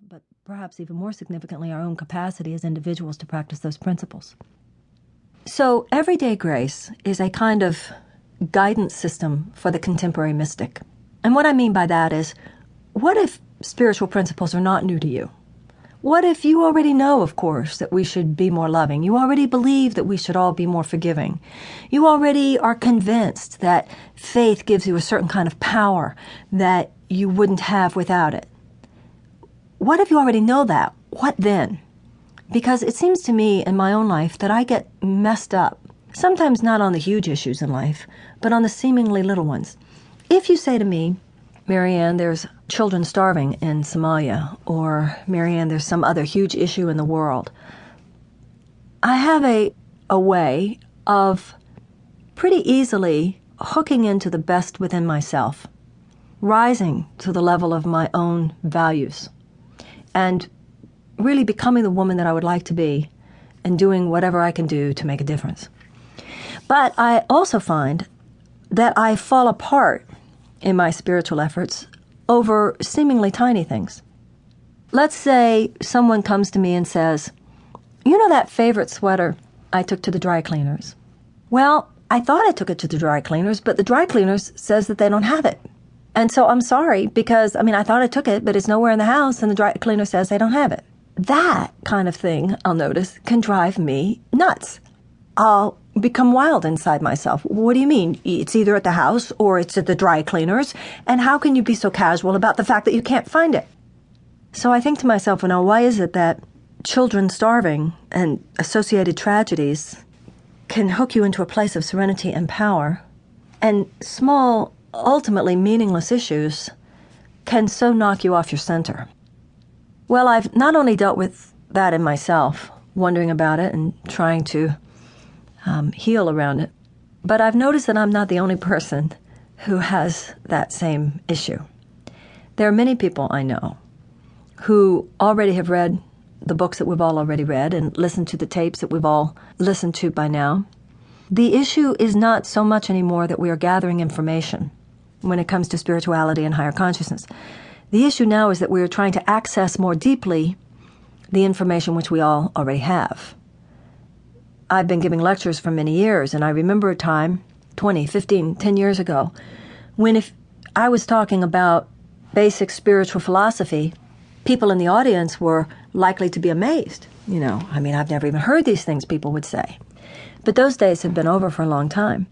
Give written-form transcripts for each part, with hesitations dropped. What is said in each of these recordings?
but perhaps even more significantly, our own capacity as individuals to practice those principles. So everyday grace is a kind of guidance system for the contemporary mystic. And what I mean by that is, what if spiritual principles are not new to you? What if you already know, of course, that we should be more loving? You already believe that we should all be more forgiving. You already are convinced that faith gives you a certain kind of power that you wouldn't have without it. What if you already know that? What then? Because it seems to me in my own life that I get messed up, sometimes not on the huge issues in life, but on the seemingly little ones. If you say to me, Marianne, there's children starving in Somalia, or Marianne, there's some other huge issue in the world, I have a way of pretty easily hooking into the best within myself, rising to the level of my own values, and really becoming the woman that I would like to be and doing whatever I can do to make a difference. But I also find that I fall apart in my spiritual efforts over seemingly tiny things. Let's say someone comes to me and says, you know that favorite sweater I took to the dry cleaners? Well, I thought I took it to the dry cleaners, but the dry cleaners says that they don't have it. And so I'm sorry because, I thought I took it, but it's nowhere in the house and the dry cleaner says they don't have it. That kind of thing, I'll notice, can drive me nuts. I'll become wild inside myself. What do you mean? It's either at the house or it's at the dry cleaners, and how can you be so casual about the fact that you can't find it? So I think to myself, well, now, why is it that children starving and associated tragedies can hook you into a place of serenity and power, and small, ultimately meaningless issues can so knock you off your center? Well, I've not only dealt with that in myself, wondering about it and trying to heal around it, but I've noticed that I'm not the only person who has that same issue. There are many people I know who already have read the books that we've all already read and listened to the tapes that we've all listened to by now. The issue is not so much anymore that we are gathering information when it comes to spirituality and higher consciousness. The issue now is that we are trying to access more deeply the information which we all already have. I've been giving lectures for many years, and I remember a time, 20, 15, 10 years ago, when if I was talking about basic spiritual philosophy, people in the audience were likely to be amazed. I've never even heard these things, people would say. But those days have been over for a long time.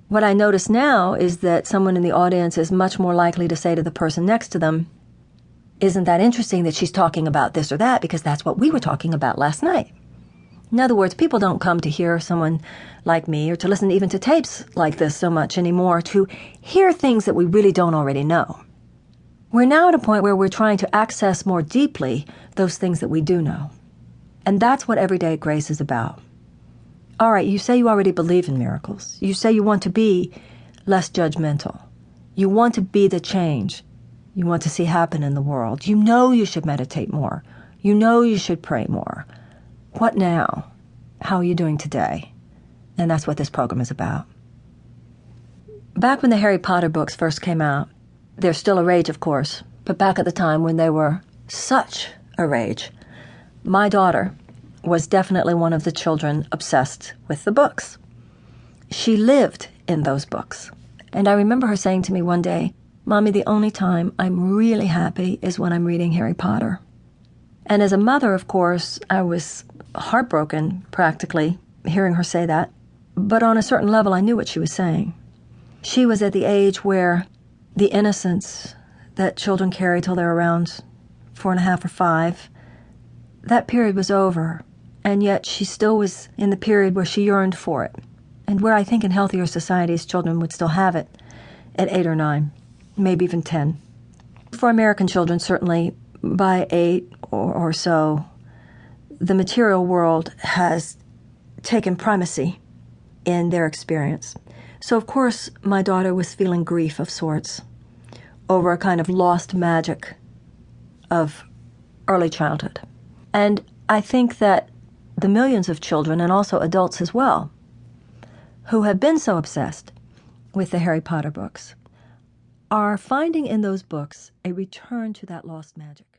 What I notice now is that someone in the audience is much more likely to say to the person next to them, isn't that interesting that she's talking about this or that, because that's what we were talking about last night. In other words, people don't come to hear someone like me or to listen even to tapes like this so much anymore to hear things that we really don't already know. We're now at a point where we're trying to access more deeply those things that we do know. And that's what everyday grace is about. All right, you say you already believe in miracles. You say you want to be less judgmental. You want to be the change you want to see happen in the world. You know you should meditate more. You know you should pray more. What now? How are you doing today? And that's what this program is about. Back when the Harry Potter books first came out, they're still a rage, of course, but back at the time when they were such a rage, my daughter was definitely one of the children obsessed with the books. She lived in those books. And I remember her saying to me one day, Mommy, the only time I'm really happy is when I'm reading Harry Potter. And as a mother, of course, I was heartbroken, practically, hearing her say that. But on a certain level, I knew what she was saying. She was at the age where the innocence that children carry till they're around 4.5 or 5, that period was over. And yet she still was in the period where she yearned for it, and where I think in healthier societies children would still have it at 8 or 9, maybe even 10. For American children, certainly by 8 or so, the material world has taken primacy in their experience. So, of course, my daughter was feeling grief of sorts over a kind of lost magic of early childhood. And I think that the millions of children, and also adults as well, who have been so obsessed with the Harry Potter books, are finding in those books a return to that lost magic.